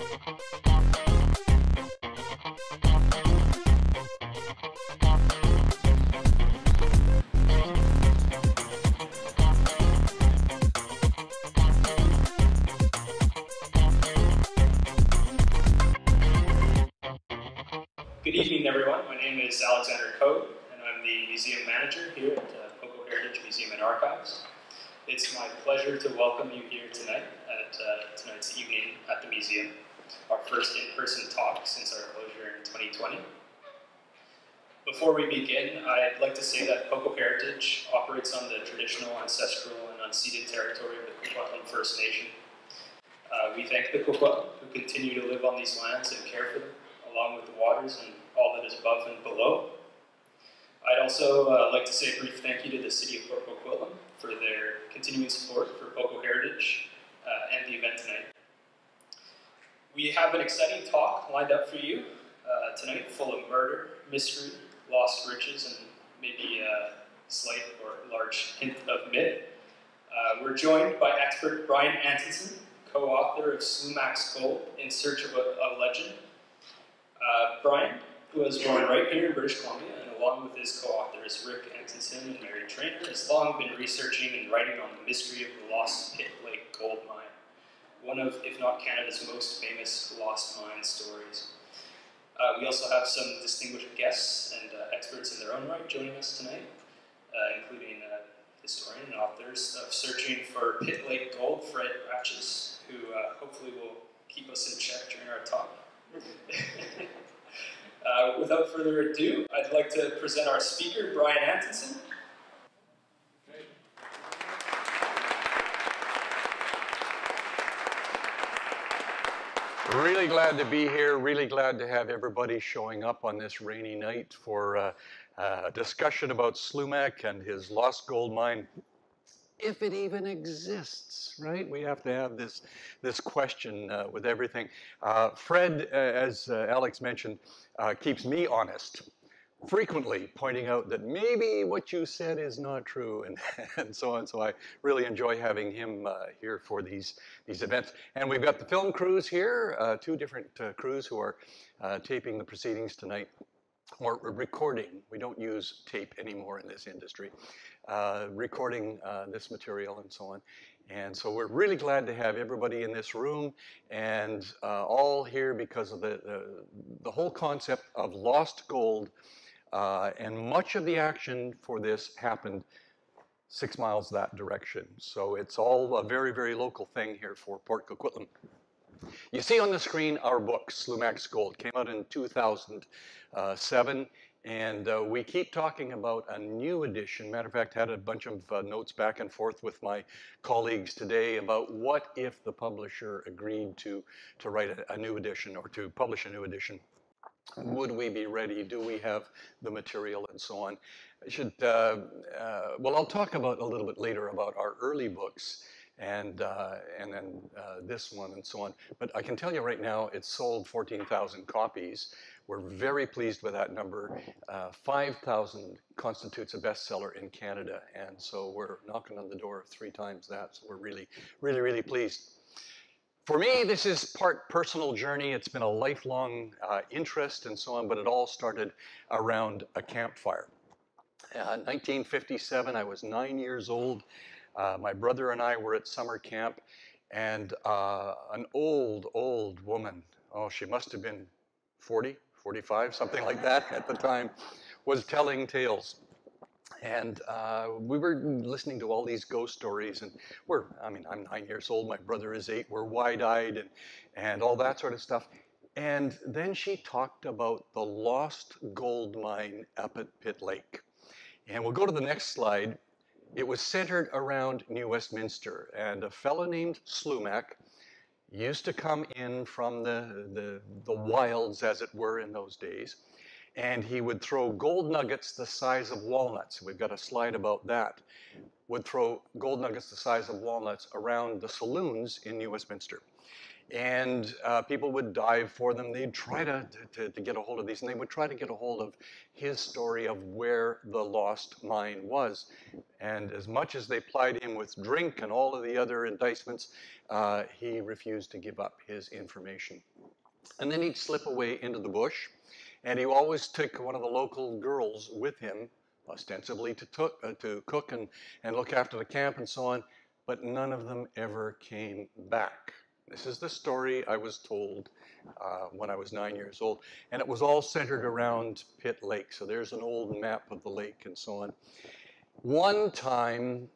Good evening, everyone. My name is Alexander Code, and I'm the museum manager here at PoCo Heritage Museum and Archives. It's my pleasure to welcome you here tonight at tonight's evening at the museum, our first in-person talk since our closure in 2020. Before we begin, I'd like to say that PoCo Heritage operates on the traditional, ancestral, and unceded territory of the Coquitlam First Nation. We thank the Coquitlam who continue to live on these lands and care for them, along with the waters and all that is above and below. I'd also like to say a brief thank you to the City of Port Coquitlam for their continuing support for PoCo Heritage and the event tonight. We have an exciting talk lined up for you tonight, full of murder, mystery, lost riches, and maybe a slight or large hint of myth. We're joined by expert Brian Antonson, co-author of Slumach's Gold, In Search of a Legend. Brian was born right here in British Columbia, and along with his co-authors Rick Antonson and Mary Traynor, has long been researching and writing on the mystery of the Lost Pit Lake Gold Mine, one of, if not Canada's most famous lost mine stories. We also have some distinguished guests and experts in their own right joining us tonight, including historian and authors of Searching for Pit Lake Gold, Fred Ratches, who hopefully will keep us in check during our talk. Without further ado, I'd like to present our speaker, Brian Antonson. Really glad to be here, really glad to have everybody showing up on this rainy night for a discussion about Slumach and his lost gold mine, if it even exists, right? We have to have this question with everything. Fred, as Alex mentioned, keeps me honest, frequently pointing out that maybe what you said is not true, and so on. So I really enjoy having him here for these events. And we've got the film crews here, two different crews who are taping the proceedings tonight, or recording. We don't use tape anymore in this industry. Recording this material and so on. And so we're really glad to have everybody in this room and all here because of the whole concept of lost gold. And much of the action for this happened 6 miles that direction. So it's all a very, very local thing here for Port Coquitlam. You see on the screen our book, Slumach's Gold, came out in 2007. And we keep talking about a new edition. Matter of fact, had a bunch of notes back and forth with my colleagues today about what if the publisher agreed to write a new edition or to publish a new edition. Would we be ready? Do we have the material and so on? I should, well, I'll talk about a little bit later about our early books and then this one and so on. But I can tell you right now, it's sold 14,000 copies. We're very pleased with that number. 5,000 constitutes a bestseller in Canada, and so we're knocking on the door of 3 times that, so we're really, really, really pleased. For me, this is part personal journey. It's been a lifelong interest and so on, but it all started around a campfire. 1957, I was 9 years old. My brother and I were at summer camp, and an old woman, oh, she must have been 40, 45, something like that at the time, was telling tales. And we were listening to all these ghost stories, and I'm 9 years old, my brother is 8, we're wide-eyed and all that sort of stuff. And then she talked about the lost gold mine up at Pit Lake. And we'll go to the next slide. It was centered around New Westminster, and a fellow named Slumach used to come in from the wilds, as it were, in those days, and he would throw gold nuggets the size of walnuts. We've got a slide about that. Would throw gold nuggets the size of walnuts around the saloons in New Westminster. And people would dive for them. They'd try to get a hold of these, and they would try to get a hold of his story of where the lost mine was. And as much as they plied him with drink and all of the other enticements, he refused to give up his information. And then he'd slip away into the bush, and he always took one of the local girls with him, ostensibly to cook and look after the camp and so on, but none of them ever came back. This is the story I was told when I was 9 years old, and it was all centered around Pitt Lake. So there's an old map of the lake and so on. One time,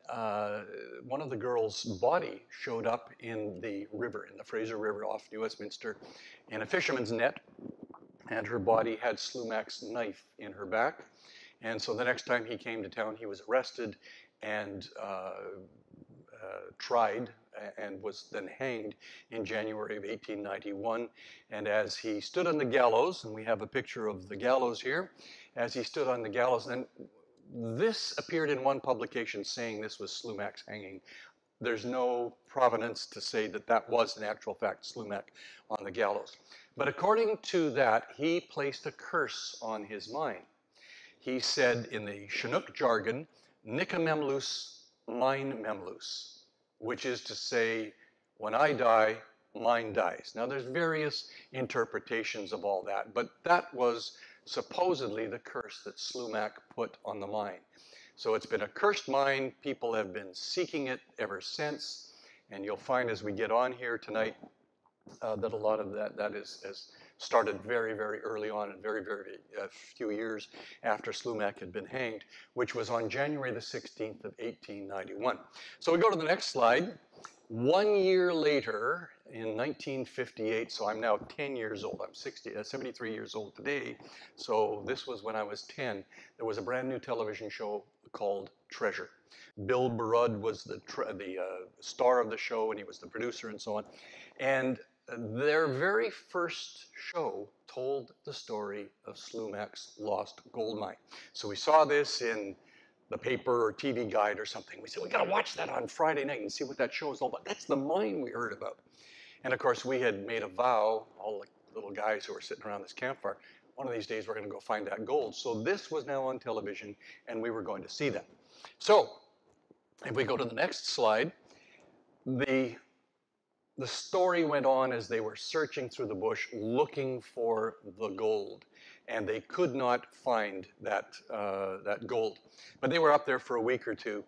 one of the girls' body showed up in the river, in the Fraser River off New Westminster, in a fisherman's net, and her body had Slumach's knife in her back. And so the next time he came to town, he was arrested and tried and was then hanged in January of 1891. And as he stood on the gallows, and we have a picture of the gallows here, as he stood on the gallows, and this appeared in one publication saying this was Slumach's hanging. There's no provenance to say that that was in actual fact Slumach on the gallows. But according to that, he placed a curse on his mine. He said in the Chinook jargon, Nica memlus, mine memlus, which is to say, when I die, mine dies. Now there's various interpretations of all that, but that was supposedly the curse that Slumach put on the mine. So it's been a cursed mine. People have been seeking it ever since. And you'll find as we get on here tonight that a lot of that has started very, very early on and very, very few years after Slumach had been hanged, which was on January the 16th of 1891. So we go to the next slide. 1 year later, in 1958, so I'm now 10 years old. I'm 73 years old today. So this was when I was 10. There was a brand new television show called Treasure. Bill Barud was the star of the show, and he was the producer and so on. And their very first show told the story of Slumach's lost gold mine. So we saw this in the paper or TV guide or something. We said, we gotta watch that on Friday night and see what that show is all about. That's the mine we heard about. And of course, we had made a vow, all the little guys who were sitting around this campfire, one of these days we're gonna go find that gold. So this was now on television, and we were going to see that. So if we go to the next slide, the story went on as they were searching through the bush looking for the gold, and they could not find that gold. But they were up there for a week or two,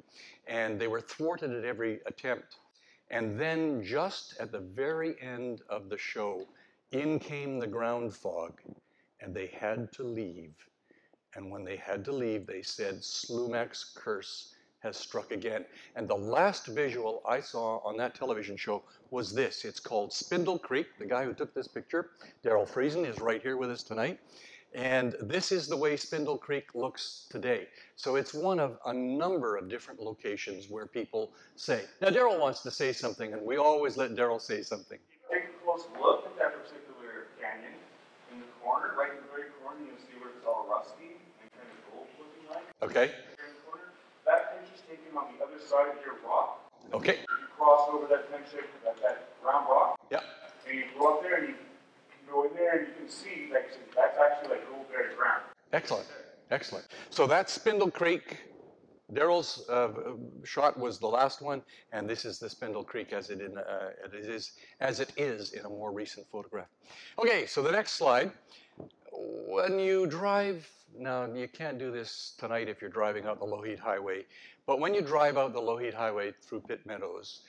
and they were thwarted at every attempt. And then just at the very end of the show, in came the ground fog, and they had to leave. And when they had to leave, they said, Slumach's curse has struck again. And the last visual I saw on that television show was this. It's called Spindle Creek. The guy who took this picture, Daryl Friesen, is right here with us tonight. And this is the way Spindle Creek looks today. So it's one of a number of different locations where people say. Now Daryl wants to say something, and we always let Daryl say something. Take a close look at that particular canyon. In the corner, right in the very corner, you'll see where it's all rusty and kind of gold looking like. Okay. That picture's taken on the other side of your rock. Okay. You cross over that that round rock. Yeah. And you go up there and you go in there and you can see, like, that's actually like gold buried ground. Excellent. Excellent. So that's Spindle Creek. Daryl's shot was the last one, and this is the Spindle Creek as it is in a more recent photograph. Okay, so the next slide. When you drive, now you can't do this tonight if you're driving out the Lougheed Highway, but when you drive out the Lougheed Highway through Pitt Meadows,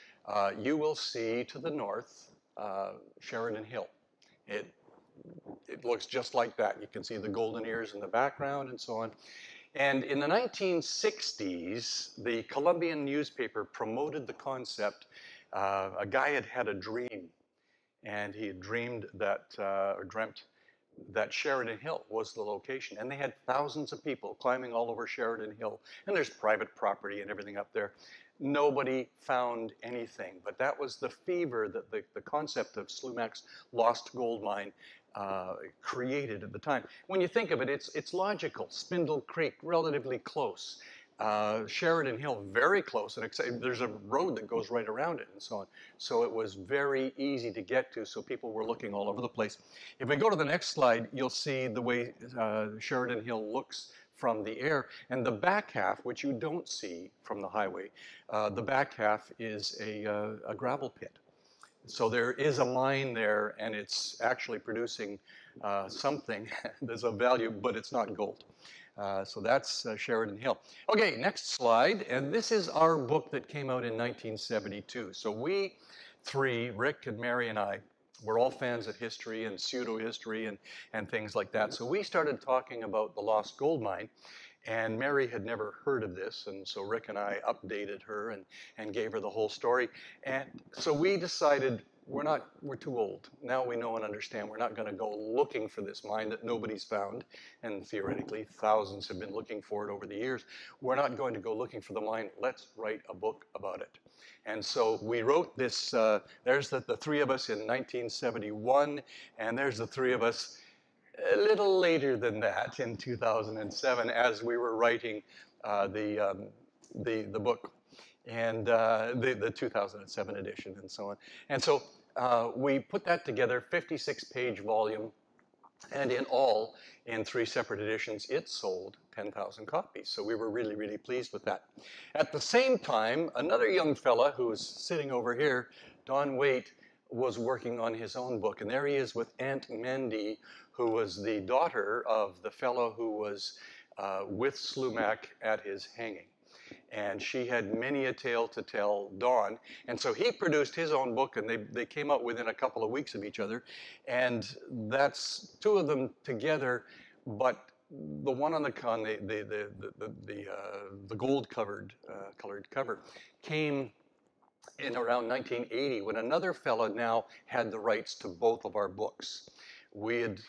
you will see to the north Sheridan Hill. It looks just like that. You can see the golden ears in the background and so on. And in the 1960s, the Columbian newspaper promoted the concept. A guy had a dream, and he had dreamed that, or dreamt that Sheridan Hill was the location. And they had thousands of people climbing all over Sheridan Hill. And there's private property and everything up there. Nobody found anything. But that was the fever that the concept of Slumach's lost gold mine created at the time. When you think of it, it's logical. Spindle Creek, relatively close. Sheridan Hill, very close, and there's a road that goes right around it and so on. So it was very easy to get to, so people were looking all over the place. If we go to the next slide, you'll see the way Sheridan Hill looks from the air. And the back half, which you don't see from the highway, the back half is a gravel pit. So there is a mine there, and it's actually producing something that's of value, but it's not gold. So that's Sheridan Hill. Okay, next slide. And this is our book that came out in 1972. So we three, Rick and Mary and I, we're all fans of history and pseudo-history and things like that. So we started talking about the Lost Gold Mine. And Mary had never heard of this, and so Rick and I updated her and gave her the whole story. And so we decided we're too old. Now we know and understand we're not going to go looking for this mine that nobody's found, and theoretically thousands have been looking for it over the years. We're not going to go looking for the mine. Let's write a book about it. And so we wrote this, there's the three of us in 1971, and there's the three of us a little later than that, in 2007, as we were writing the book, and the 2007 edition, and so on. And so we put that together, 56-page volume, and in all, in 3 separate editions, it sold 10,000 copies. So we were really, really pleased with that. At the same time, another young fella who was sitting over here, Don Waite, was working on his own book. And there he is with Aunt Mandy, who was the daughter of the fellow who was with Slumach at his hanging. And she had many a tale to tell Don. And so he produced his own book, and they came out within a couple of weeks of each other. And that's 2 of them together, but the one on the gold colored cover came in around 1980, when another fella now had the rights to both of our books. We had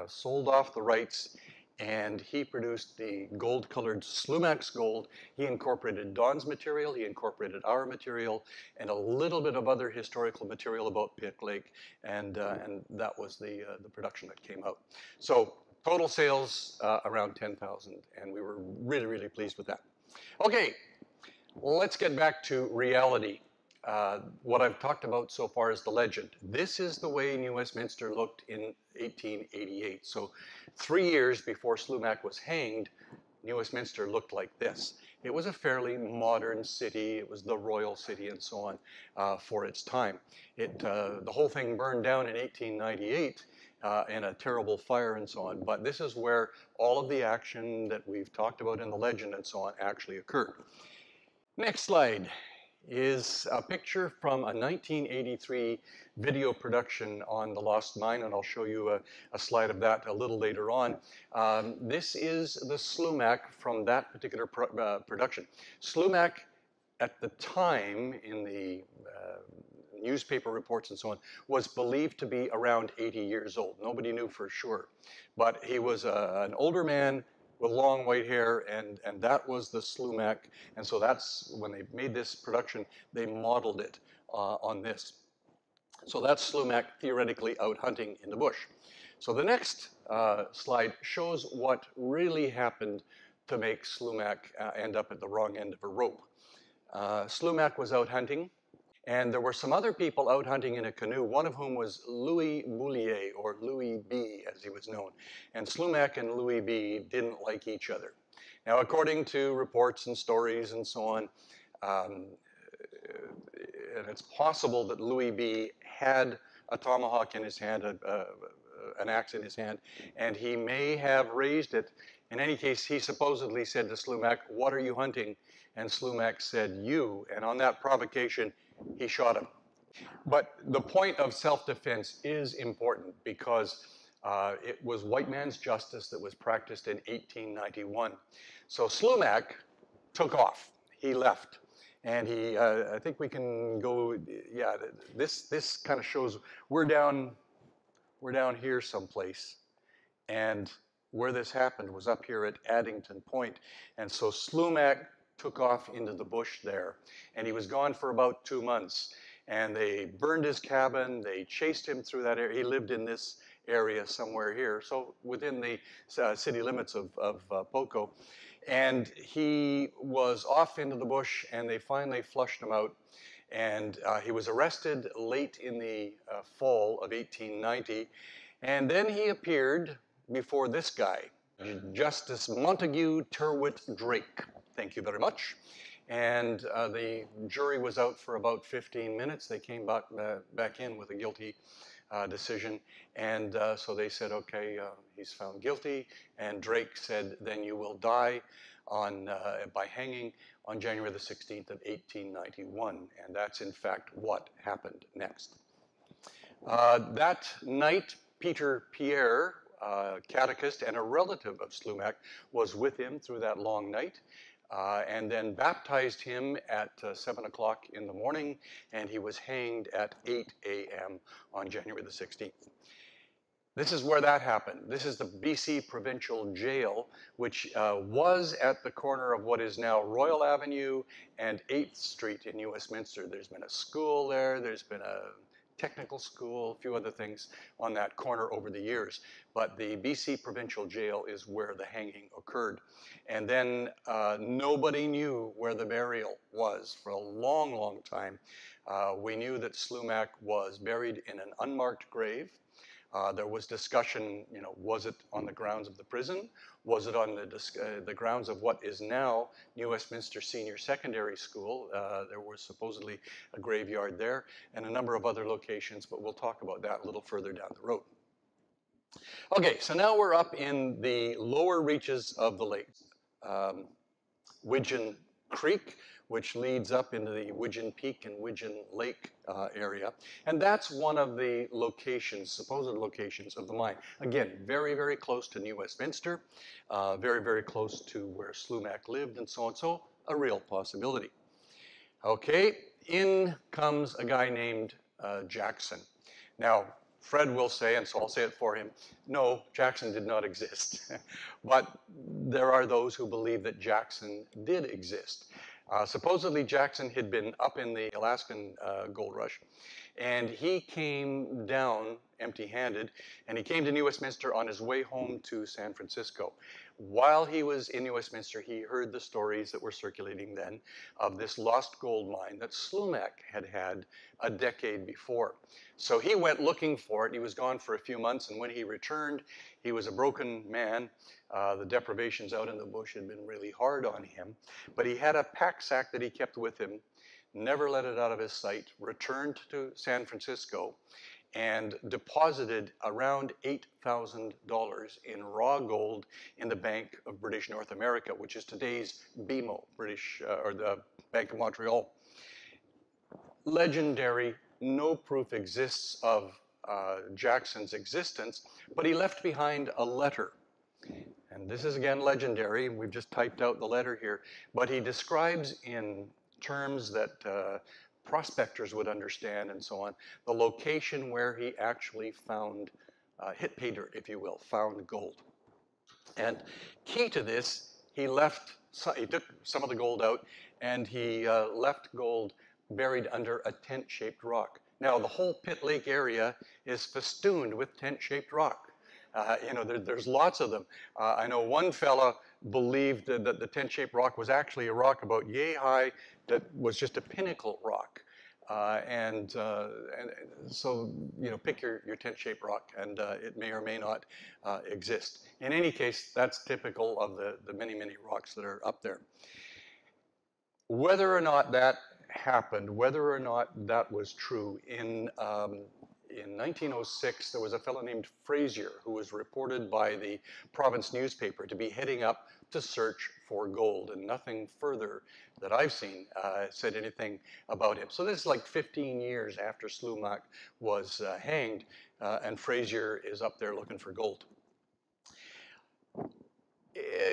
sold off the rights, and he produced the gold-colored Slumach's Gold. He incorporated Don's material, he incorporated our material, and a little bit of other historical material about Pitt Lake, and that was the production that came out. So total sales around 10,000, and we were really, really pleased with that. Okay, let's get back to reality. What I've talked about so far is the legend. This is the way New Westminster looked in 1888. So 3 years before Slumach was hanged, New Westminster looked like this. It was a fairly modern city. It was the royal city and so on for its time. The whole thing burned down in 1898 in a terrible fire and so on. But this is where all of the action that we've talked about in the legend and so on actually occurred. Next slide is a picture from a 1983 video production on the Lost Mine, and I'll show you a slide of that a little later on. This is the Slumach from that particular production. Slumach, at the time, in the newspaper reports and so on, was believed to be around 80 years old. Nobody knew for sure, but he was an older man with long white hair, and that was the Slumach. And so that's, when they made this production, they modeled it on this. So that's Slumach theoretically out hunting in the bush. So the next slide shows what really happened to make Slumach end up at the wrong end of a rope. Slumach was out hunting, and there were some other people out hunting in a canoe, one of whom was Louis Boulier, or Louis B, as he was known. And Slumach and Louis B didn't like each other. Now, according to reports and stories and so on, and it's possible that Louis B had a tomahawk in his hand, an axe in his hand, and he may have raised it. In any case, he supposedly said to Slumach, "What are you hunting?" And Slumach said, "You." And on that provocation, he shot him. But the point of self-defense is important, because it was white man's justice that was practiced in 1891. So Slumach took off. He left. And he, I think we can go, yeah, this kind of shows we're down here someplace. And where this happened was up here at Addington Point. And so Slumach took off into the bush there. And he was gone for about 2 months. And they burned his cabin. They chased him through that area. He lived in this area somewhere here, so within the city limits of PoCo. And he was off into the bush, and they finally flushed him out. And he was arrested late in the fall of 1890. And then he appeared before this guy, Justice Montague Tyrwhitt Drake. Thank you very much. And the jury was out for about 15 minutes. They came back in with a guilty decision. And so they said, okay, he's found guilty. And Drake said, then you will die by hanging on January the 16th of 1891. And that's in fact what happened next. That night, Peter Pierre, catechist and a relative of Slumach, was with him through that long night. And then baptized him at 7 o'clock in the morning, and he was hanged at 8 a.m. on January the 16th. This is where that happened. This is the BC Provincial Jail, which was at the corner of what is now Royal Avenue and 8th Street in Westminster. There's been a school there, there's been a technical school, a few other things on that corner over the years. But the BC Provincial Jail is where the hanging occurred. And then nobody knew where the burial was for a long, long time. We knew that Slumach was buried in an unmarked grave. There was discussion, was it on the grounds of the prison? Was it on the grounds of what is now New Westminster Senior Secondary School? There was supposedly a graveyard there and a number of other locations, but we'll talk about that a little further down the road. Okay, so now we're up in the lower reaches of the lake. Widgeon Creek, which leads up into the Widgeon Peak and Widgeon Lake area. And that's one of the locations, supposed locations of the mine. Again, very, very close to New Westminster, very, very close to where Slumach lived and so on. So a real possibility. Okay, in comes a guy named Jackson. Now, Fred will say, and so I'll say it for him, no, Jackson did not exist. But there are those who believe that Jackson did exist. Supposedly Jackson had been up in the Alaskan gold rush, and he came down empty-handed, and he came to New Westminster on his way home to San Francisco. While he was in New Westminster, he heard the stories that were circulating then of this lost gold mine that Slumach had a decade before. So he went looking for it. He was gone for a few months, and when he returned, he was a broken man. The deprivations out in the bush had been really hard on him. But he had a pack sack that he kept with him, never let it out of his sight, returned to San Francisco, and deposited around $8,000 in raw gold in the Bank of British North America, which is today's BMO, or the Bank of Montreal. Legendary, no proof exists of Jackson's existence, but he left behind a letter. And this is again legendary, we've just typed out the letter here, but he describes in terms that prospectors would understand and so on, the location where he actually found, hit pay dirt, if you will, found gold. And key to this, he took some of the gold out and he left gold buried under a tent-shaped rock. Now, the whole Pitt Lake area is festooned with tent-shaped rock. There's lots of them. I know one fella believed that the tent-shaped rock was actually a rock about yay high that was just a pinnacle rock. So, pick your tent-shaped rock, and it may or may not exist. In any case, that's typical of the many, many rocks that are up there. Whether or not that happened, whether or not that was true, in 1906, there was a fellow named Frazier who was reported by the province newspaper to be heading up to search for gold, and nothing further that I've seen said anything about him. So this is like 15 years after Slumach was hanged, and Frazier is up there looking for gold.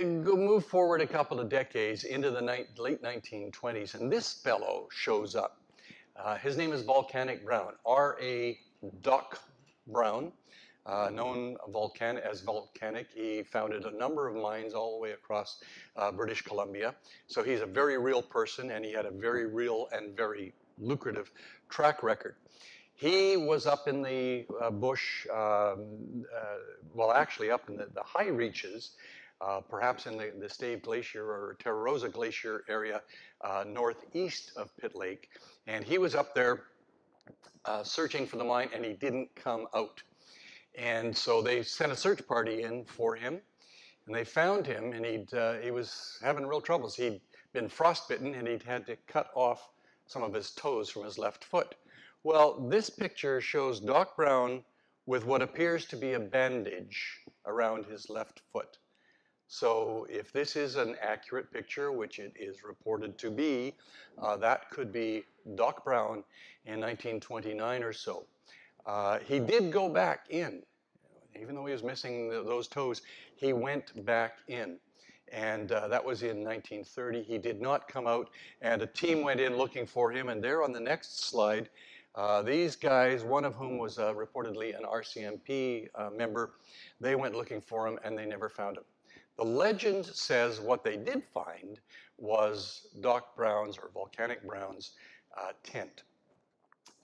Move forward a couple of decades into the late 1920s, and this fellow shows up. His name is Volcanic Brown, R.A. Doc Brown, known as Volcanic. He founded a number of mines all the way across British Columbia. So he's a very real person, and he had a very real and very lucrative track record. He was up in the bush, well, actually up in the high reaches perhaps in the Stave Glacier or Terra Rosa Glacier area northeast of Pitt Lake. And he was up there searching for the mine, and he didn't come out. And so they sent a search party in for him, and they found him, and he was having real troubles. He'd been frostbitten, and he'd had to cut off some of his toes from his left foot. Well, this picture shows Doc Brown with what appears to be a bandage around his left foot. So if this is an accurate picture, which it is reported to be, that could be Doc Brown in 1929 or so. He did go back in. Even though he was missing those toes, he went back in. And that was in 1930. He did not come out, and a team went in looking for him. And there on the next slide, these guys, one of whom was reportedly an RCMP member, they went looking for him, and they never found him. The legend says what they did find was Doc Brown's, or Volcanic Brown's, tent.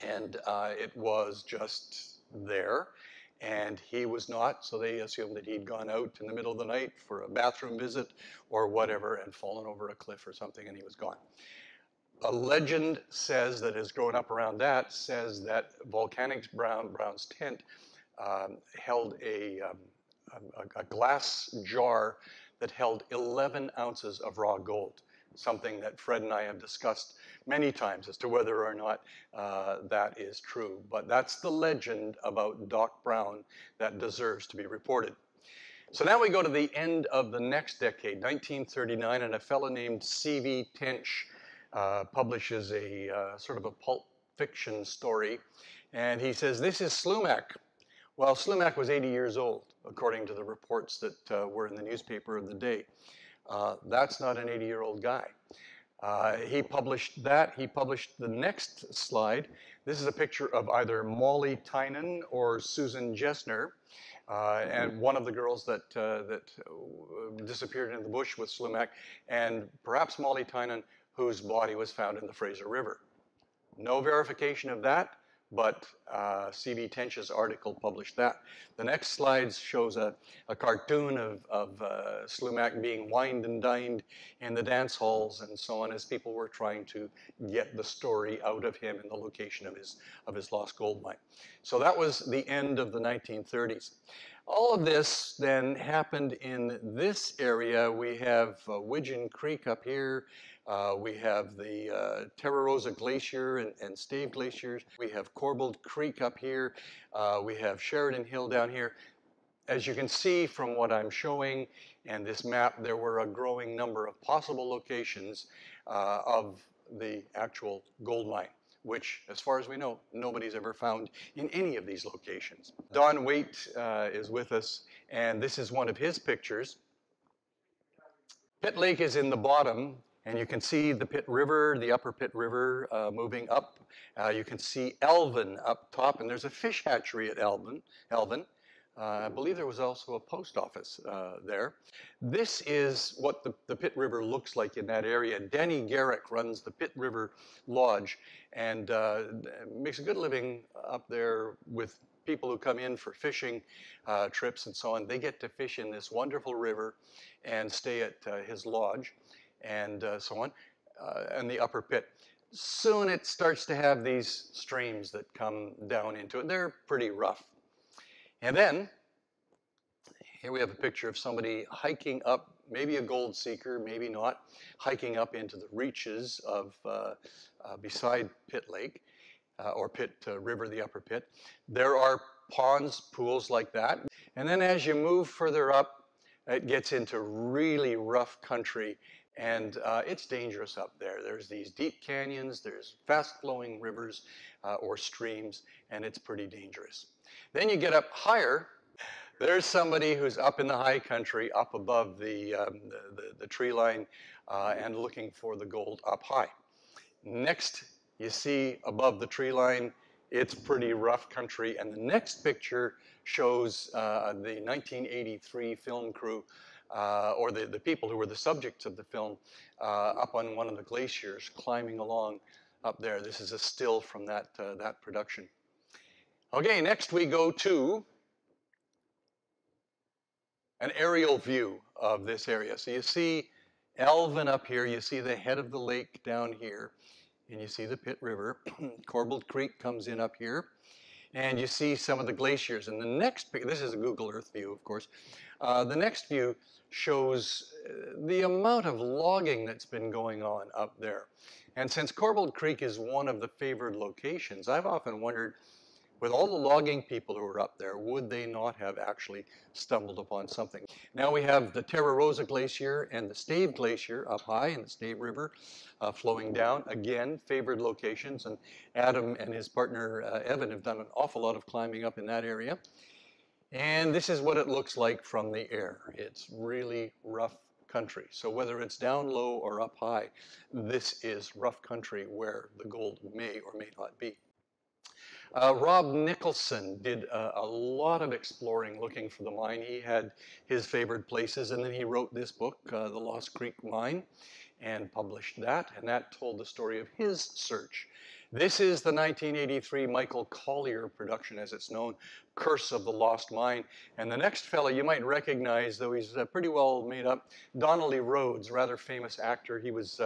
And it was just there, and he was not, so they assumed that he'd gone out in the middle of the night for a bathroom visit or whatever and fallen over a cliff or something, and he was gone. A legend says that has grown up around that, says that Volcanic Brown's tent held a glass jar that held 11 ounces of raw gold, something that Fred and I have discussed many times as to whether or not that is true. But that's the legend about Doc Brown that deserves to be reported. So now we go to the end of the next decade, 1939, and a fellow named C.V. Tench publishes a sort of a pulp fiction story, and he says, this is Slumach. Well, Slumach was 80 years old, according to the reports that were in the newspaper of the day. That's not an 80-year-old guy. He published that. He published the next slide. This is a picture of either Molly Tynan or Susan Jessner, and one of the girls that disappeared in the bush with Slumach, and perhaps Molly Tynan, whose body was found in the Fraser River. No verification of that, but C.V. Tench's article published that. The next slide shows a cartoon of Slumach being wined and dined in the dance halls and so on as people were trying to get the story out of him and the location of his lost gold mine. So that was the end of the 1930s. All of this then happened in this area. We have Widgeon Creek up here. We have the Terra Rosa Glacier and Stave Glaciers. We have Corbould Creek up here. We have Sheridan Hill down here. As you can see from what I'm showing and this map, there were a growing number of possible locations of the actual gold mine, which, as far as we know, nobody's ever found in any of these locations. Don Waite is with us, and this is one of his pictures. Pitt Lake is in the bottom, and you can see the Pitt River, the upper Pitt River moving up. You can see Elvin up top, and there's a fish hatchery at Elvin. I believe there was also a post office there. This is what the Pitt River looks like in that area. Denny Garrick runs the Pitt River Lodge and makes a good living up there with people who come in for fishing trips and so on. They get to fish in this wonderful river and stay at his lodge and so on, and the upper pit. Soon it starts to have these streams that come down into it. They're pretty rough. And then, here we have a picture of somebody hiking up, maybe a gold seeker, maybe not, hiking up into the reaches of beside Pitt Lake, or Pitt River, the upper pit. There are ponds, pools like that. And then as you move further up, it gets into really rough country, and it's dangerous up there. There's these deep canyons, there's fast-flowing rivers or streams, and it's pretty dangerous. Then you get up higher. There's somebody who's up in the high country, up above the tree line, and looking for the gold up high. Next, you see above the tree line, it's pretty rough country, and the next picture shows the 1983 film crew, or the people who were the subjects of the film, up on one of the glaciers, climbing along up there. This is a still from that production. Okay, next we go to an aerial view of this area. So you see Alvin up here, you see the head of the lake down here, and you see the Pitt River. Corbould Creek comes in up here, and you see some of the glaciers. And the next, this is a Google Earth view, of course. The next view shows the amount of logging that's been going on up there. And since Corbould Creek is one of the favored locations, I've often wondered, with all the logging people who are up there, would they not have actually stumbled upon something? Now we have the Terra Rosa Glacier and the Stave Glacier up high in the Stave River flowing down. Again, favored locations, and Adam and his partner Evan have done an awful lot of climbing up in that area. And this is what it looks like from the air. It's really rough country. So whether it's down low or up high, this is rough country where the gold may or may not be. Rob Nicholson did a lot of exploring looking for the mine. He had his favorite places, and then he wrote this book, The Lost Creek Mine, and published that, and that told the story of his search. This is the 1983 Michael Collier production, as it's known, Curse of the Lost Mine. And the next fellow you might recognize, though he's pretty well made up, Donnelly Rhodes, rather famous actor. He was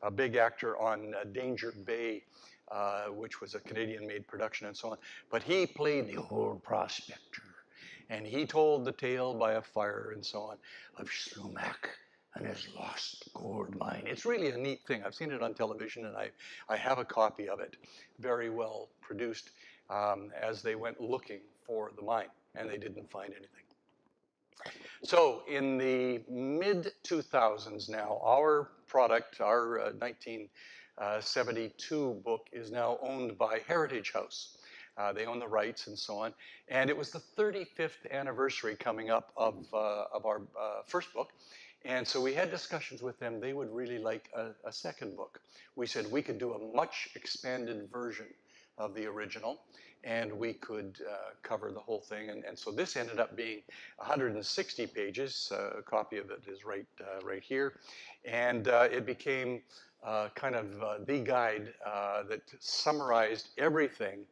a big actor on Danger Bay, which was a Canadian-made production and so on. But he played the old prospector, and he told the tale by a fire and so on of Slumach and his lost gold mine. It's really a neat thing. I've seen it on television, and I have a copy of it, very well produced, as they went looking for the mine, and they didn't find anything. So in the mid-2000s now, our product, our 1972 book is now owned by Heritage House. They own the rights and so on. And it was the 35th anniversary coming up of our first book. And so we had discussions with them. They would really like a second book. We said we could do a much expanded version of the original, and we could cover the whole thing. And so this ended up being 160 pages. A copy of it is right here. And it became kind of the guide that summarized everything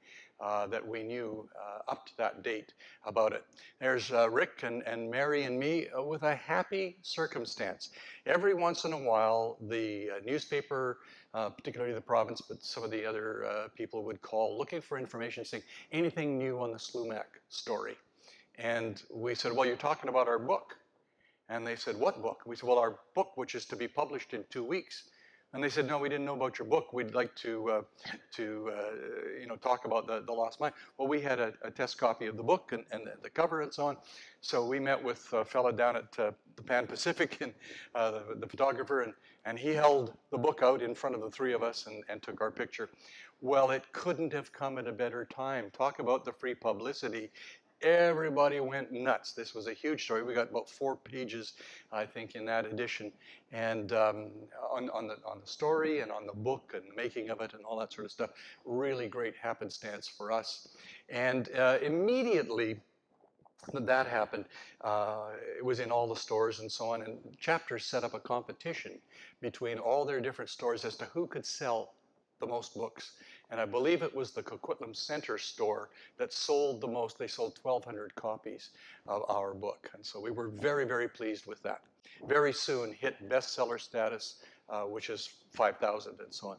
that we knew up to that date about it. There's Rick and Mary and me with a happy circumstance. Every once in a while, the newspaper, particularly the province, but some of the other people would call looking for information, saying anything new on the Slumach story. And we said, well, you're talking about our book. And they said, what book? We said, well, our book, which is to be published in 2 weeks. And they said, no, we didn't know about your book. We'd like to talk about the Lost Mine. Well, we had a test copy of the book and the cover and so on. So we met with a fellow down at the Pan Pacific, and the photographer, and he held the book out in front of the three of us and took our picture. Well, it couldn't have come at a better time. Talk about the free publicity. Everybody went nuts. This was a huge story. We got about 4 pages, I think, in that edition, and on the story and on the book and the making of it and all that sort of stuff. Really great happenstance for us. And immediately that happened, it was in all the stores and so on. And Chapters set up a competition between all their different stores as to who could sell the most books. And I believe it was the Coquitlam Center store that sold the most. They sold 1,200 copies of our book. And so we were very, very pleased with that. Very soon hit bestseller status, which is 5,000 and so on.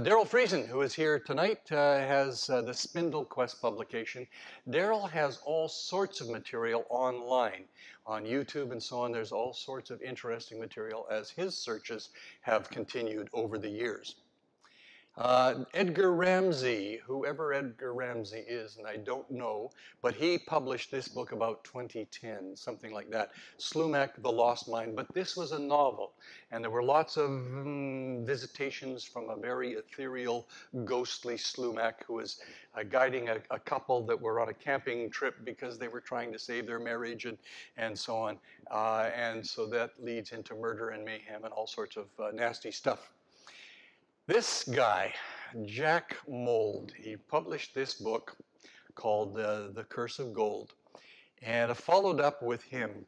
Daryl Friesen, who is here tonight, has the Spindle Quest publication. Daryl has all sorts of material online, on YouTube and so on. There's all sorts of interesting material as his searches have continued over the years. Edgar Ramsey, whoever Edgar Ramsey is, and I don't know, but he published this book about 2010, something like that, Slumach, The Lost Mine. But this was a novel, and there were lots of visitations from a very ethereal, ghostly Slumach who was guiding a couple that were on a camping trip because they were trying to save their marriage and so on. And so that leads into murder and mayhem and all sorts of nasty stuff. This guy, Jack Mould, he published this book called The Curse of Gold, and I followed up with him.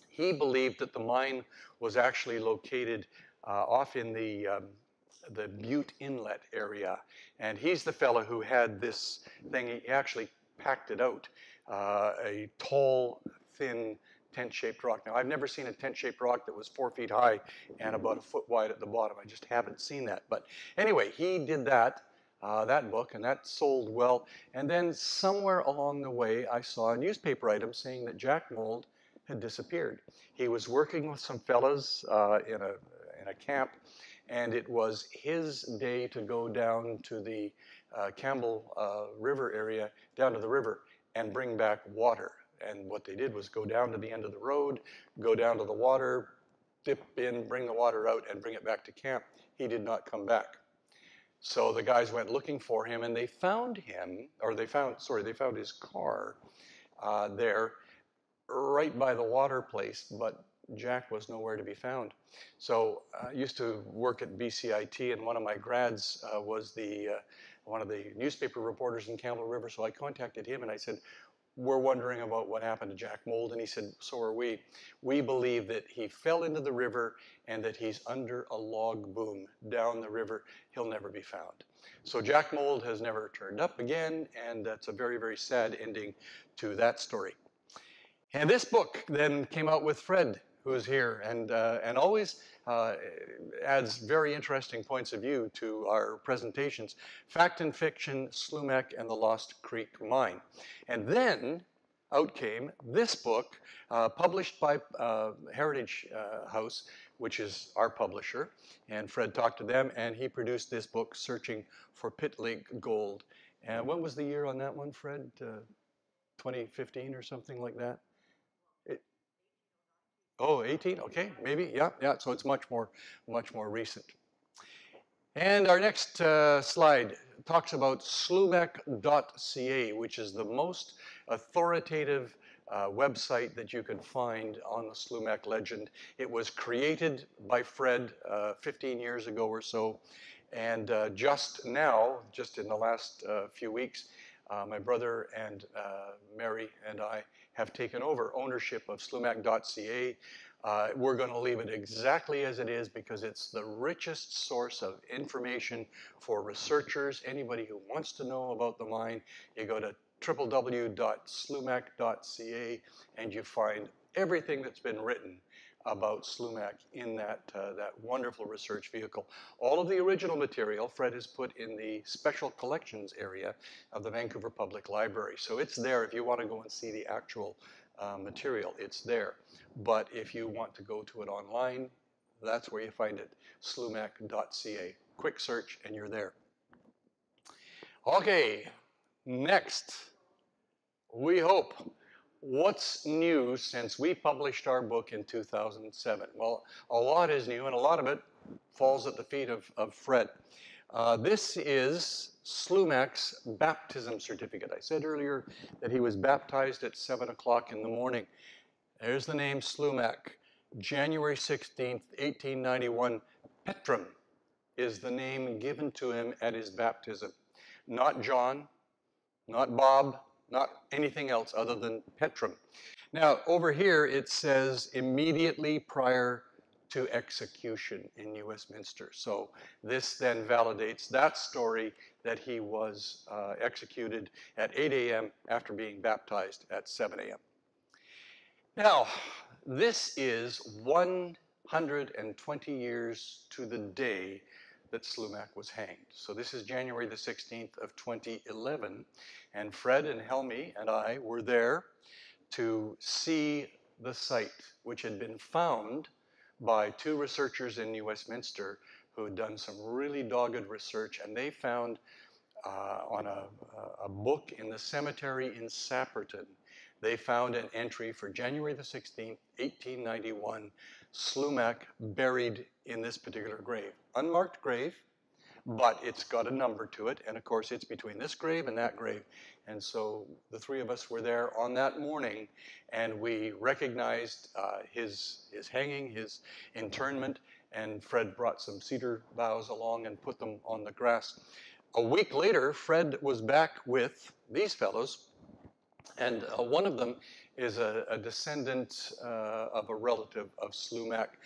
He believed that the mine was actually located off in the Butte Inlet area, and he's the fellow who had this thing. He actually packed it out, a tall, thin tent-shaped rock. Now, I've never seen a tent-shaped rock that was 4 feet high and about a foot wide at the bottom. I just haven't seen that. But anyway, he did that book, and that sold well. And then somewhere along the way, I saw a newspaper item saying that Jack Mould had disappeared. He was working with some fellas in a camp, and it was his day to go down to the Campbell River area, down to the river, and bring back water. And what they did was go down to the end of the road, go down to the water, dip in, bring the water out, and bring it back to camp. He did not come back. So the guys went looking for him, and they found him, or they found his car there right by the water place, but Jack was nowhere to be found. So I used to work at BCIT, and one of my grads was one of the newspaper reporters in Campbell River, so I contacted him and I said, we're wondering about what happened to Jack Mould, and he said, so are we. We believe that he fell into the river and that he's under a log boom down the river. He'll never be found. So Jack Mould has never turned up again, and that's a very, very sad ending to that story. And this book then came out with Fred, who is here, and always adds very interesting points of view to our presentations. Fact and Fiction, Slumach and the Lost Creek Mine. And then out came this book, published by Heritage House, which is our publisher. And Fred talked to them, and he produced this book, Searching for Pit Lake Gold. And what was the year on that one, Fred? 2015 or something like that? Oh, 18, okay, maybe, yeah, so it's much more recent. And our next slide talks about slumach.ca, which is the most authoritative website that you can find on the Slumach legend. It was created by Fred 15 years ago or so, and just now, just in the last few weeks, my brother and Mary and I have taken over ownership of slumach.ca. We're going to leave it exactly as it is because it's the richest source of information for researchers. Anybody who wants to know about the mine, you go to www.slumach.ca and you find everything that's been written about Slumach in that wonderful research vehicle. All of the original material Fred has put in the special collections area of the Vancouver Public Library. So it's there if you want to go and see the actual material, it's there. But if you want to go to it online, that's where you find it, slumach.ca. Quick search and you're there. Okay, next, we hope. What's new since we published our book in 2007? Well, a lot is new, and a lot of it falls at the feet of Fred. This is Slumach's baptism certificate. I said earlier that he was baptized at 7 o'clock in the morning. There's the name Slumach. January 16th, 1891, Petrum is the name given to him at his baptism. Not John, not Bob, not anything else other than Petrum. Now, over here it says immediately prior to execution in New Westminster. So this then validates that story that he was executed at 8 a.m. after being baptized at 7 a.m. Now, this is 120 years to the day that Slumach was hanged. So this is January the 16th of 2011, and Fred and Helmi and I were there to see the site, which had been found by two researchers in New Westminster who had done some really dogged research, and they found on a book in the cemetery in Sapperton, they found an entry for January the 16th, 1891, Slumach buried in this particular grave. Unmarked grave, but it's got a number to it, and of course it's between this grave and that grave. And so the three of us were there on that morning, and we recognized his hanging, his internment, and Fred brought some cedar boughs along and put them on the grass. A week later, Fred was back with these fellows, and one of them is a descendant of a relative of Slumach.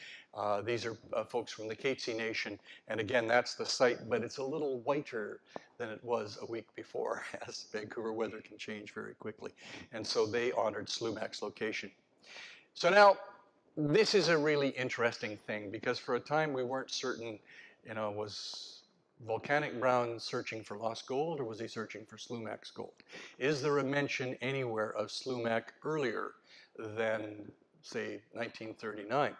These are folks from the Katzie Nation, and again, that's the site, but it's a little whiter than it was a week before, as Vancouver weather can change very quickly. And so they honored Slumach's location. So now, this is a really interesting thing because for a time we weren't certain, was Volcanic Brown searching for lost gold or was he searching for Slumach's gold? Is there a mention anywhere of Slumach earlier than, say, 1939?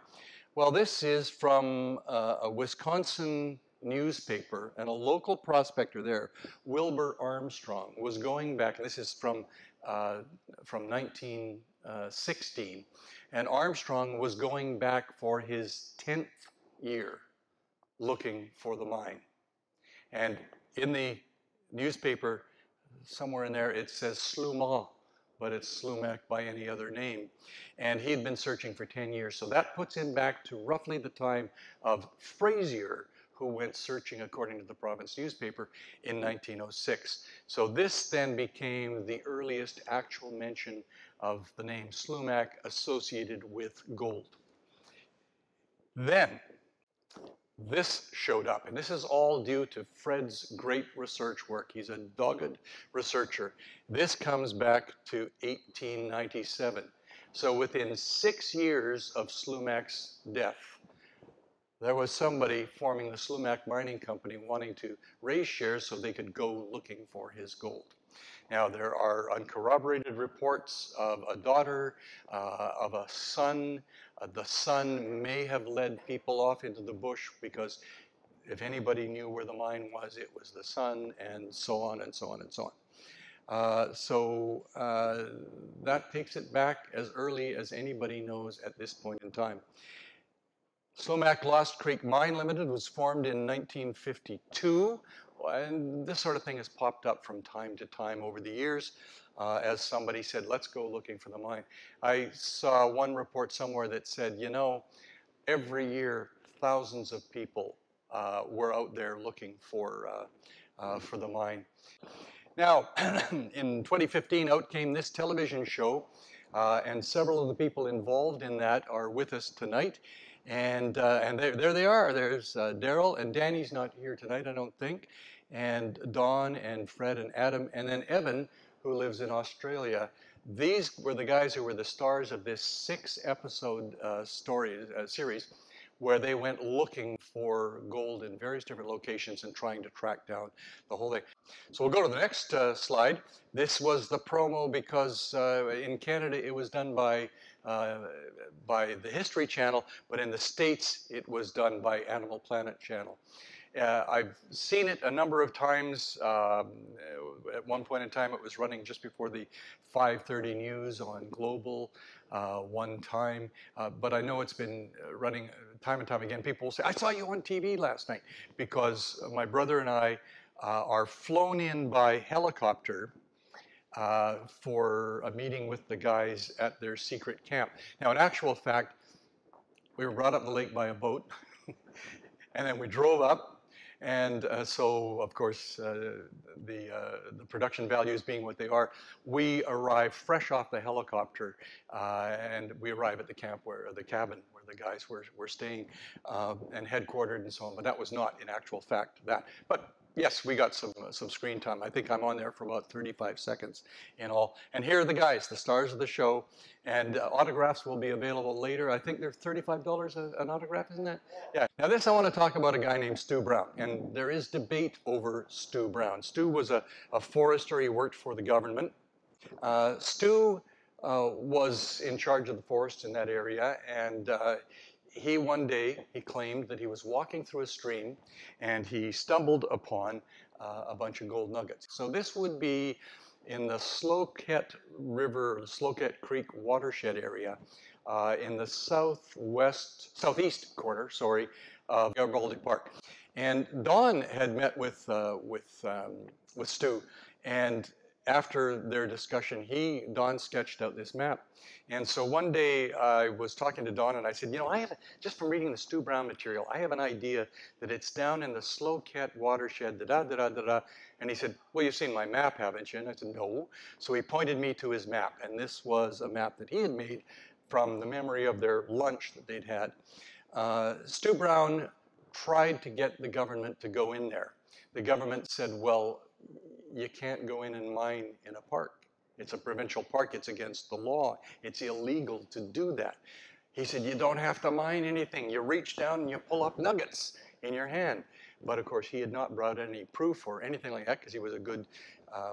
Well, this is from a Wisconsin newspaper, and a local prospector there, Wilbur Armstrong, was going back, and this is from 1916, and Armstrong was going back for his 10th year looking for the mine. And in the newspaper, somewhere in there, it says Slumach, but it's Slumach by any other name. And he had been searching for 10 years. So that puts him back to roughly the time of Frazier, who went searching, according to the province newspaper, in 1906. So this then became the earliest actual mention of the name Slumach associated with gold. Then, this showed up, and this is all due to Fred's great research work. He's a dogged researcher. This comes back to 1897. So within 6 years of Slumach's death, there was somebody forming the Slumach Mining Company wanting to raise shares so they could go looking for his gold. Now, there are uncorroborated reports of a daughter, of a son. The son may have led people off into the bush because if anybody knew where the mine was, it was the son, and so on and so on and so on. That takes it back as early as anybody knows at this point in time. Slumach Lost Creek Mine Limited was formed in 1952, and this sort of thing has popped up from time to time over the years. As somebody said, let's go looking for the mine. I saw one report somewhere that said, every year thousands of people were out there looking for the mine. Now, in 2015, out came this television show, and several of the people involved in that are with us tonight. And there they are. There's Daryl, and Danny's not here tonight, I don't think, and Dawn and Fred and Adam, and then Evan, who lives in Australia. These were the guys who were the stars of this 6-episode series, where they went looking for gold in various different locations and trying to track down the whole thing. So we'll go to the next slide. This was the promo because in Canada it was done by the History Channel, but in the States it was done by Animal Planet Channel. I've seen it a number of times. At one point in time it was running just before the 5:30 news on Global one time, but I know it's been running time and time again. People will say, I saw you on TV last night, because my brother and I are flown in by helicopter for a meeting with the guys at their secret camp. Now, in actual fact, we were brought up the lake by a boat, and then we drove up, and so, of course, the production values being what they are, we arrived fresh off the helicopter, and we arrived at the camp the cabin where the guys were staying and headquartered and so on. But that was not, in actual fact, that. But yes, we got some screen time. I think I'm on there for about 35 seconds in all. And here are the guys, the stars of the show. And autographs will be available later. I think they're $35 an autograph, isn't it? Yeah. Now this, I want to talk about a guy named Stu Brown. And there is debate over Stu Brown. Stu was a forester. He worked for the government. Stu was in charge of the forests in that area. And he one day, he claimed that he was walking through a stream and he stumbled upon a bunch of gold nuggets. So this would be in the Sloquet River, or the Sloquet Creek watershed area in the southeast corner, of Baltic Park. And Don had met with Stu, and after their discussion, Don sketched out this map. And so one day I was talking to Don and I said, just from reading the Stu Brown material, I have an idea that it's down in the Sloquet watershed, da-da-da-da-da. And he said, well, you've seen my map, haven't you? And I said, no. So he pointed me to his map. And this was a map that he had made from the memory of their lunch that they'd had. Stu Brown tried to get the government to go in there. The government said, well, you can't go in and mine in a park. It's a provincial park. It's against the law. It's illegal to do that. He said, you don't have to mine anything. You reach down and you pull up nuggets in your hand. But of course, he had not brought any proof or anything like that because he was a good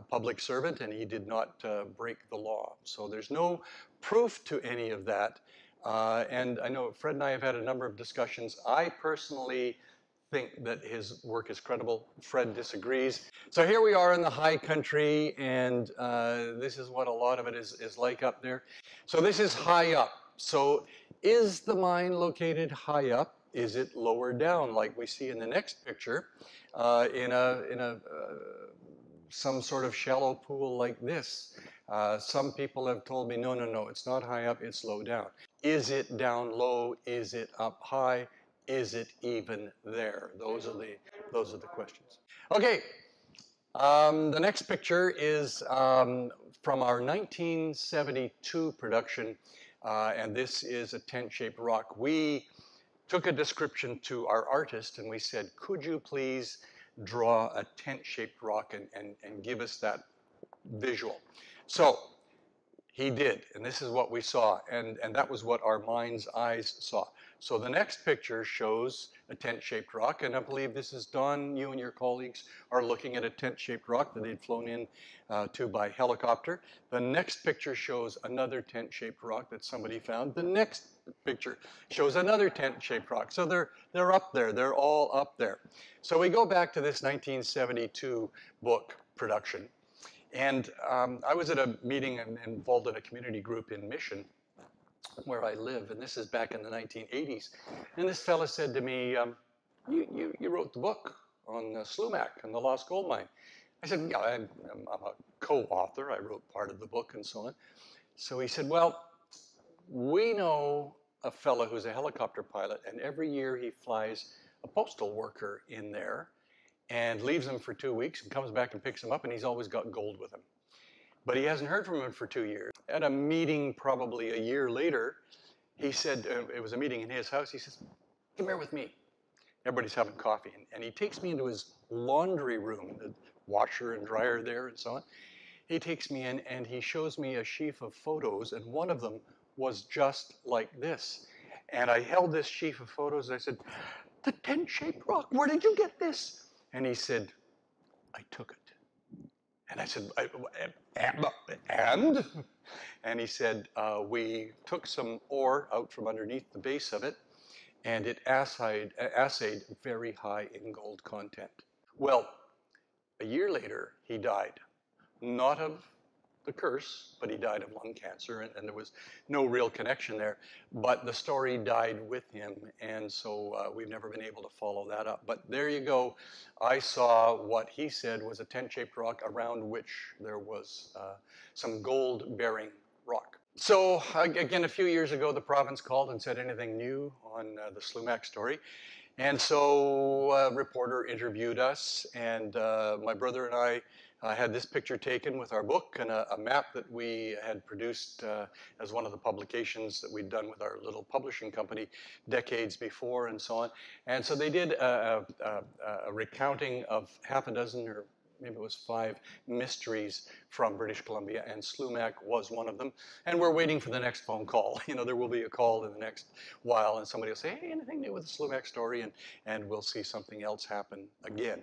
public servant and he did not break the law. So there's no proof to any of that. And I know Fred and I have had a number of discussions. I personally think that his work is credible. Fred disagrees. So here we are in the high country, and this is what a lot of it is like up there. So this is high up. So is the mine located high up? Is it lower down, like we see in the next picture, in some sort of shallow pool like this? Some people have told me, no, it's not high up, it's low down. Is it down low? Is it up high? Is it even there? Those are the questions. Okay, the next picture is from our 1972 production, and this is a tent-shaped rock. We took a description to our artist and we said, could you please draw a tent-shaped rock and give us that visual? So he did, and this is what we saw, and that was what our mind's eyes saw. So the next picture shows a tent-shaped rock, and I believe this is Don, you and your colleagues are looking at a tent-shaped rock that they'd flown in to by helicopter. The next picture shows another tent-shaped rock that somebody found. The next picture shows another tent-shaped rock. So they're up there, they're all up there. So we go back to this 1972 book production. And I was at a meeting and involved in a community group in Mission, where I live, and this is back in the 1980s. And this fella said to me, you wrote the book on Slumach and the Lost Gold Mine. I said, yeah, I'm a co-author. I wrote part of the book and so on. So he said, well, we know a fella who's a helicopter pilot, and every year he flies a postal worker in there and leaves him for 2 weeks and comes back and picks him up, and he's always got gold with him. But he hasn't heard from him for 2 years. At a meeting probably a year later, he said, it was a meeting in his house, he says, come here with me. Everybody's having coffee, and he takes me into his laundry room, the washer and dryer there and so on. He takes me in and he shows me a sheaf of photos, and one of them was just like this. And I held this sheaf of photos and I said, the tent-shaped rock, where did you get this? And he said, I took it. And I said, and? And he said, we took some ore out from underneath the base of it, and it assayed very high in gold content. Well, a year later, he died. Not of the curse, but he died of lung cancer, and there was no real connection there. But the story died with him, and so we've never been able to follow that up. But there you go. I saw what he said was a tent-shaped rock around which there was some gold-bearing rock. So again, a few years ago, the province called and said anything new on the Slumach story. And so a reporter interviewed us, and my brother and I had this picture taken with our book and a map that we had produced as one of the publications that we'd done with our little publishing company decades before and so on. And so they did a recounting of half a dozen, or maybe it was 5 mysteries from British Columbia, and Slumach was one of them. And we're waiting for the next phone call. You know, there will be a call in the next while, and somebody will say, hey, anything new with the Slumach story? And we'll see something else happen again.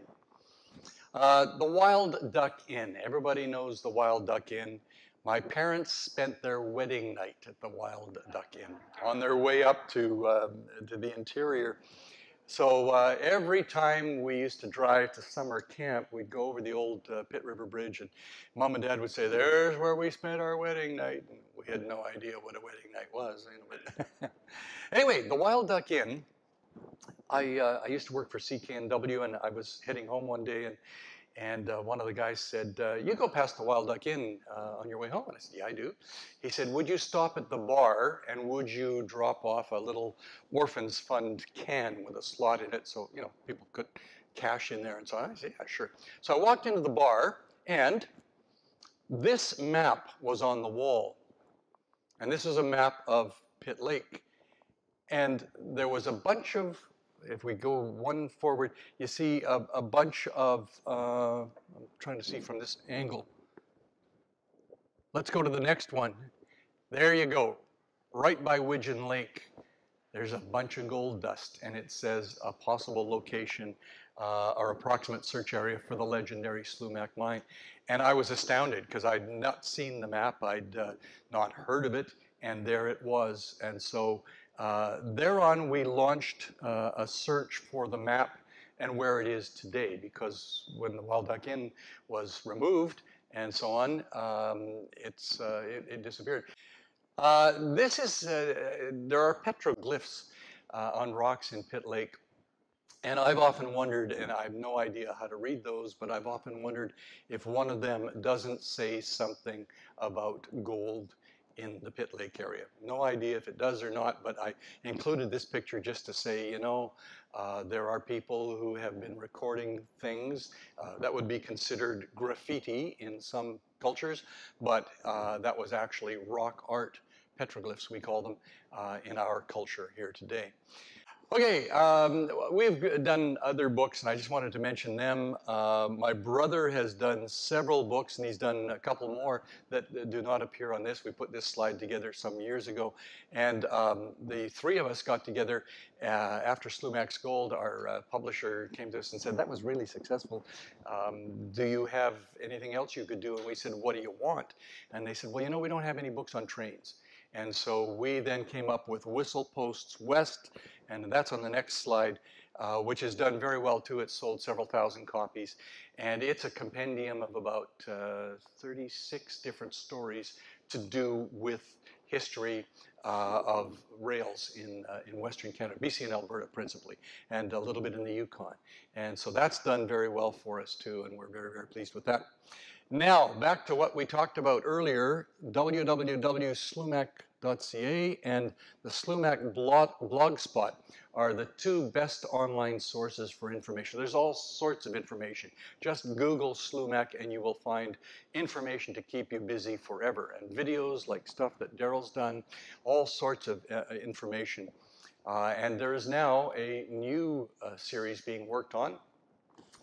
The Wild Duck Inn. Everybody knows the Wild Duck Inn. My parents spent their wedding night at the Wild Duck Inn on their way up to the interior. So every time we used to drive to summer camp, we'd go over the old Pitt River Bridge, and Mom and Dad would say, there's where we spent our wedding night. And we had no idea what a wedding night was. But anyway, the Wild Duck Inn, I used to work for CKNW, and I was heading home one day, and one of the guys said, you go past the Wild Duck Inn on your way home? And I said, yeah, I do. He said, would you stop at the bar, and would you drop off a little Orphans Fund can with a slot in it so, you know, people could cash in there and so on? I said, yeah, sure. So I walked into the bar, and this map was on the wall. And this is a map of Pitt Lake. And there was a bunch of, if we go one forward, you see a bunch of, I'm trying to see from this angle. Let's go to the next one. There you go, right by Widgeon Lake. There's a bunch of gold dust, and it says a possible location or approximate search area for the legendary Slumach mine. And I was astounded because I'd not seen the map, I'd not heard of it, and there it was. And so thereon we launched a search for the map and where it is today, because when the Wild Duck Inn was removed and so on, it disappeared. There are petroglyphs on rocks in Pitt Lake. And I've often wondered, and I have no idea how to read those, but I've often wondered if one of them doesn't say something about gold in the Pitt Lake area. No idea if it does or not, but I included this picture just to say, you know, there are people who have been recording things that would be considered graffiti in some cultures, but that was actually rock art petroglyphs, we call them, in our culture here today. Okay, we've done other books, and I just wanted to mention them. My brother has done several books, and he's done a couple more that do not appear on this. We put this slide together some years ago, and the three of us got together after Slumach's Gold. Our publisher came to us and said, that was really successful. Do you have anything else you could do? And we said, what do you want? And they said, well, you know, we don't have any books on trains. And so we then came up with Whistle Posts West, and that's on the next slide, which has done very well too. It's sold several thousand copies, and it's a compendium of about 36 different stories to do with history of rails in Western Canada, BC and Alberta principally, and a little bit in the Yukon. And so that's done very well for us too, and we're very, very pleased with that. Now, back to what we talked about earlier, www.slumach.ca and the Slumach blogspot are the two best online sources for information. There's all sorts of information. Just Google Slumach and you will find information to keep you busy forever. And videos like stuff that Daryl's done, all sorts of information. And there is now a new series being worked on.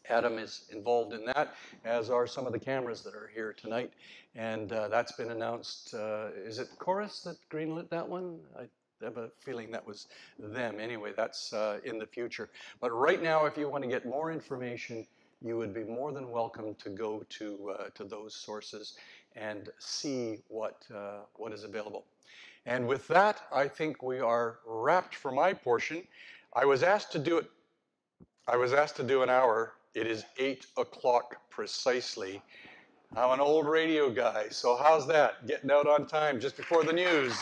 Adam is involved in that, as are some of the cameras that are here tonight. And that's been announced. Is it Chorus that greenlit that one? I have a feeling that was them. Anyway, that's in the future. But right now, if you want to get more information, you would be more than welcome to go to those sources and see what is available. And with that, I think we are wrapped for my portion. I was asked to do it. I was asked to do an hour. It is 8 o'clock precisely. I'm an old radio guy, so how's that? Getting out on time just before the news.